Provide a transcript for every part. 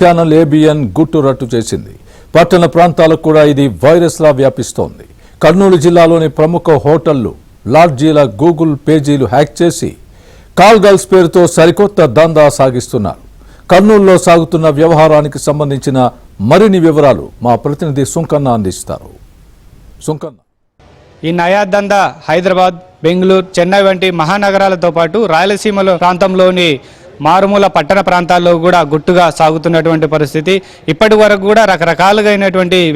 Channel ABN గుట్టు రట్టు చేసింది. పట్టణ ప్రాంతాలకు కూడా ఇది వైరస్లా వ్యాపిస్తోంది. కర్నూలు జిల్లాలోని ప్రముఖ హోటళ్లు, లాడ్జీల గూగుల్ పేజీలు హ్యాక్ చేసి కాల్ గర్ల్స్ పేరుతో సరికొత్త దందా సాగిస్తున్నారు. కర్నూలులో సాగుతున్న వ్యవహారానికి సంబంధించిన మరిన్ని వివరాలు మా ప్రతినిధి సుంకన్న అందిస్తారు. సుంకన్న, ఈ నయా దందా హైదరాబాద్, బెంగళూరు, చెన్నై వంటి మహానగరాలతో పాటు రాయలసీమలో ప్రాంతంలోని మారుమూల పట్టణ ప్రాంతాల్లో కూడా గుట్టుగా సాగుతున్నటువంటి పరిస్థితి. ఇప్పటి వరకు కూడా రకరకాలుగా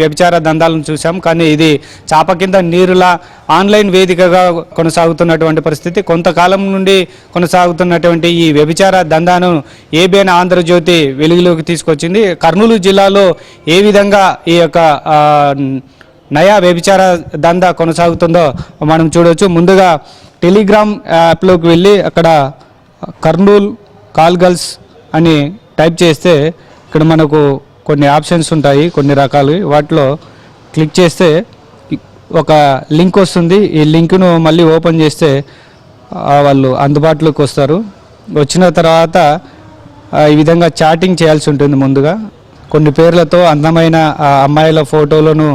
వ్యభిచార దందాలను చూసాం. కానీ ఇది చాప కింద నీరులా ఆన్లైన్ వేదికగా కొనసాగుతున్నటువంటి పరిస్థితి. కొంతకాలం నుండి కొనసాగుతున్నటువంటి ఈ వ్యభిచార దందాను ఏబిఎన్ ఆంధ్రజ్యోతి వెలుగులోకి తీసుకొచ్చింది. కర్నూలు జిల్లాలో ఏ విధంగా ఈ యొక్క నయా వ్యభిచార దందా కొనసాగుతుందో మనం చూడవచ్చు. ముందుగా టెలిగ్రామ్ యాప్లోకి వెళ్ళి అక్కడ కర్నూలు కాల్ గర్ల్స్ అని టైప్ చేస్తే ఇక్కడ మనకు కొన్ని ఆప్షన్స్ ఉంటాయి, కొన్ని రకాలు. వాటిలో క్లిక్ చేస్తే ఒక లింక్ వస్తుంది. ఈ లింక్ను మళ్ళీ ఓపెన్ చేస్తే వాళ్ళు అందుబాటులోకి వస్తారు. వచ్చిన తర్వాత ఈ విధంగా చాటింగ్ చేయాల్సి ఉంటుంది. ముందుగా కొన్ని పేర్లతో అందమైన అమ్మాయిల ఫోటోలను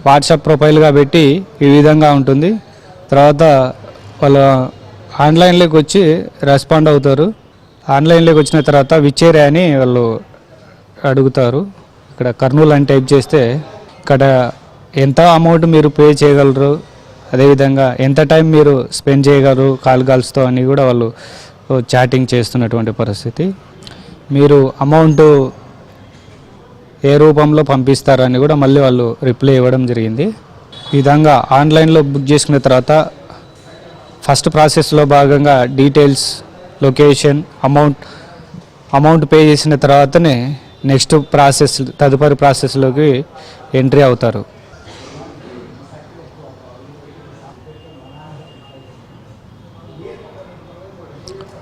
వాట్సాప్ ప్రొఫైల్గా పెట్టి ఈ విధంగా ఉంటుంది. తర్వాత వాళ్ళు ఆన్లైన్లోకి వచ్చి రెస్పాండ్ అవుతారు. ఆన్లైన్లోకి వచ్చిన తర్వాత విచ్చేరా అని వాళ్ళు అడుగుతారు. ఇక్కడ కర్నూలు అని టైప్ చేస్తే ఇక్కడ ఎంత అమౌంట్ మీరు పే చేయగలరు, అదేవిధంగా ఎంత టైం మీరు స్పెండ్ చేయగలరు కాల్ గర్ల్స్తో అని కూడా వాళ్ళు చాటింగ్ చేస్తున్నటువంటి పరిస్థితి. మీరు అమౌంట్ ఏ రూపంలో పంపిస్తారని కూడా మళ్ళీ వాళ్ళు రిప్లై ఇవ్వడం జరిగింది. ఈ విధంగా ఆన్లైన్లో బుక్ చేసుకున్న తర్వాత ఫస్ట్ ప్రాసెస్లో భాగంగా డీటెయిల్స్, లొకేషన్, అమౌంట్ పే చేసిన తర్వాతనే నెక్స్ట్ ప్రాసెస్, తదుపరి ప్రాసెస్లోకి ఎంట్రీ అవుతారు.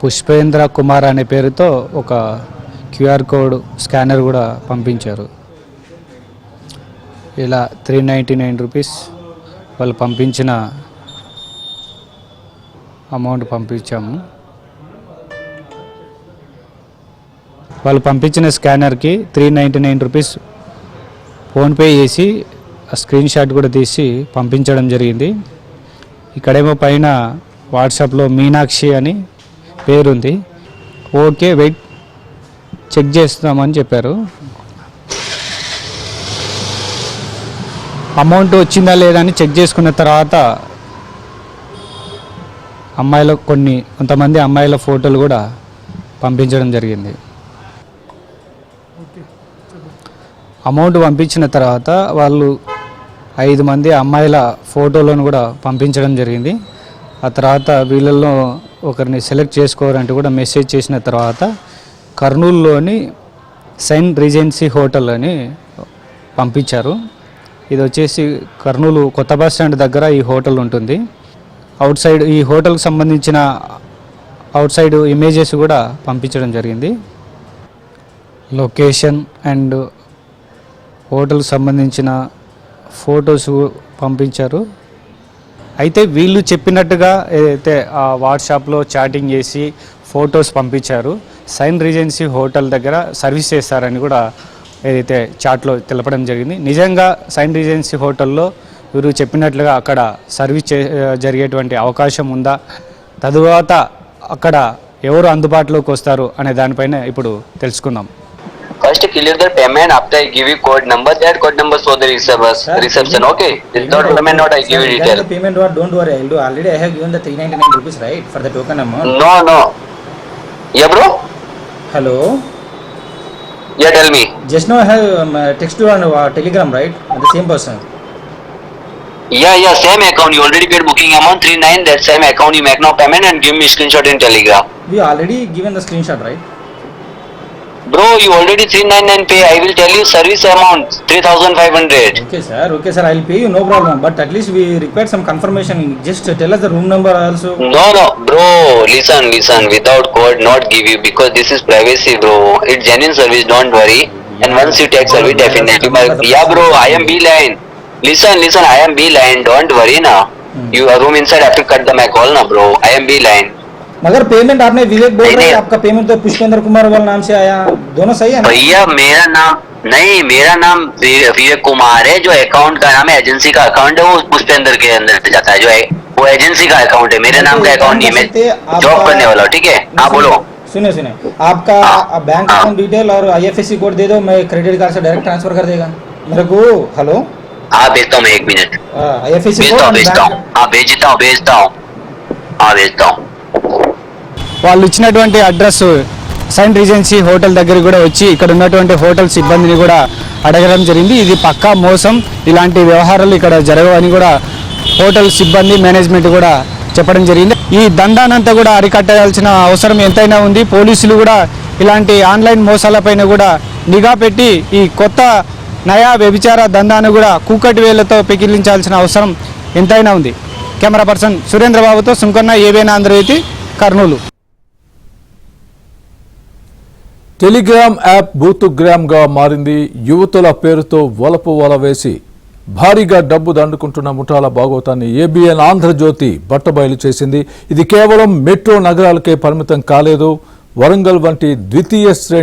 పుష్పేంద్ర కుమార్ అనే పేరుతో ఒక క్యూఆర్ కోడ్ స్కానర్ కూడా పంపించారు. ఇలా 399 రూపీస్ వాళ్ళు పంపించిన అమౌంట్ పంపించాము. వాళ్ళు పంపించిన స్కానర్కి 399 రూపీస్ ఫోన్పే చేసి ఆ స్క్రీన్ షాట్ కూడా తీసి పంపించడం జరిగింది. ఇక్కడేమో పైన వాట్సాప్లో మీనాక్షి అని పేరుంది. ఓకే వెయిట్ చెక్ చేస్తామని చెప్పారు. అమౌంట్ వచ్చిందా లేదా అని చెక్ చేసుకున్న తర్వాత కొంతమంది అమ్మాయిల ఫోటోలు కూడా పంపించడం జరిగింది. అమౌంట్ పంపించిన తర్వాత వాళ్ళు 5 మంది అమ్మాయిల ఫోటోలను కూడా పంపించడం జరిగింది. ఆ తర్వాత వీళ్ళల్లో ఒకరిని సెలెక్ట్ చేసుకోవాలంటే కూడా మెసేజ్ చేసిన తర్వాత కర్నూలులోని సైన్ రీజెన్సీ హోటల్ అని పంపించారు. ఇది వచ్చేసి కర్నూలు కొత్త బస్ స్టాండ్ దగ్గర ఈ హోటల్ ఉంటుంది. అవుట్ సైడ్ ఈ హోటల్కి సంబంధించిన అవుట్ సైడ్ ఇమేజెస్ కూడా పంపించడం జరిగింది. లొకేషన్ అండ్ హోటల్కి సంబంధించిన ఫొటోస్ పంపించారు. అయితే వీళ్ళు చెప్పినట్టుగా ఏదైతే ఆ వాట్సాప్లో చాటింగ్ చేసి ఫొటోస్ పంపించారు, సైన్ రీజెన్సీ హోటల్ దగ్గర సర్వీస్ చేస్తారని కూడా ఏదైతే చాట్లో తెలపడం జరిగింది. నిజంగా సైన్ రీజెన్సీ హోటల్లో వీరు చెప్పినట్లుగా అక్కడ సర్వీస్ జరిగేటువంటి అవకాశం ఉందా, తరువాత అక్కడ ఎవరు అందుబాటులోకి వస్తారు అనే దానిపైన ఇప్పుడు తెలుసుకుందాం. First clear the payment, after I give you code number, that code number for the reception, okay? Without payment not I give you detail. The payment what, don't worry, I'll do. Already I have given the 399 rupees, right? For the token amount. No. Yeah bro? Hello? Yeah, tell me. Just now I have text you on Telegram, right? The same person. Yeah, same account. You already paid booking amount 39, that same account you make now payment and give me screenshot in Telegram. We already given the screenshot, right? Bro, you already 399 pay. I will tell you service amount 3,500. Okay sir, I'll pay you, no problem. But at least we require some confirmation. Just tell us the room number also. No, bro. Listen. Without code, not give you because this is privacy, bro. It's genuine service. Don't worry. Yeah. And once you take service, definitely. Yeah, bro. I am B-line. Listen. I am B-line. Don't worry, na. You room inside have to cut the my call, na, bro. I am B-line. मगर payment आपने विवेक बोल नहीं, रहे हैं नहीं। आपका payment तो पुष्पेंद्र कुमार वाला नाम से आया, दोनों सही है ना? भैया मेरा नाम नहीं, मेरा नाम विवेक कुमार है। जो अकाउंट का नाम है, एजेंसी का अकाउंट है, वो पुष्पेंद्र के अंदर से जाता है। जो है वो एजेंसी का अकाउंट है, मेरे नाम का अकाउंट नहीं है। मैं जॉब करने वाला हूँ, ठीक है। हाँ बोलो। सुने आपका हाँ, बैंक हाँ। अकाउंट डिटेल और IFSC कोड दे दो, मैं क्रेडिट कार्ड से डायरेक्ट ट्रांसफर कर देगा मेरे को। हेलो, हाँ भेजता हूँ मैं, 1 मिनट IFSC भेजता हूँ, कोड भेजता हूँ। हाँ भेजता हूँ, भेजता हूँ। हाँ भेजता हूँ। వాళ్ళు ఇచ్చినటువంటి అడ్రస్ సైంట్ రీజెన్సీ హోటల్ దగ్గర కూడా వచ్చి ఇక్కడ ఉన్నటువంటి హోటల్ సిబ్బందిని కూడా అడగడం జరిగింది. ఇది పక్కా మోసం, ఇలాంటి వ్యవహారాలు ఇక్కడ జరగవని కూడా హోటల్ సిబ్బంది మేనేజ్మెంట్ కూడా చెప్పడం జరిగింది. ఈ దందానంతా కూడా అరికట్టాల్సిన అవసరం ఎంతైనా ఉంది. పోలీసులు కూడా ఇలాంటి ఆన్లైన్ మోసాలపైన కూడా నిఘా పెట్టి ఈ కొత్త నయా వ్యభిచార దందాను కూడా కూకటి వేళ్లతో పెకిలించాల్సిన అవసరం ఎంతైనా ఉంది. కెమెరా పర్సన్ సురేంద్రబాబుతో Sunkanna, ABN Andhrajyothy, Kurnool. Telegram app బూతుగ్రామ్ గా మారింది. యువతుల పేరుతో వలపు వల వేసి భారీగా డబ్బు దండుకుంటున్న ముఠాల భాగోతాన్ని ఏబిఎన్ ఆంధ్రజ్యోతి బట్టబయలు చేసింది. ఇది కేవలం మెట్రో నగరాలకే పరిమితం కాలేదు. వరంగల్ వంటి ద్వితీయ శ్రేణి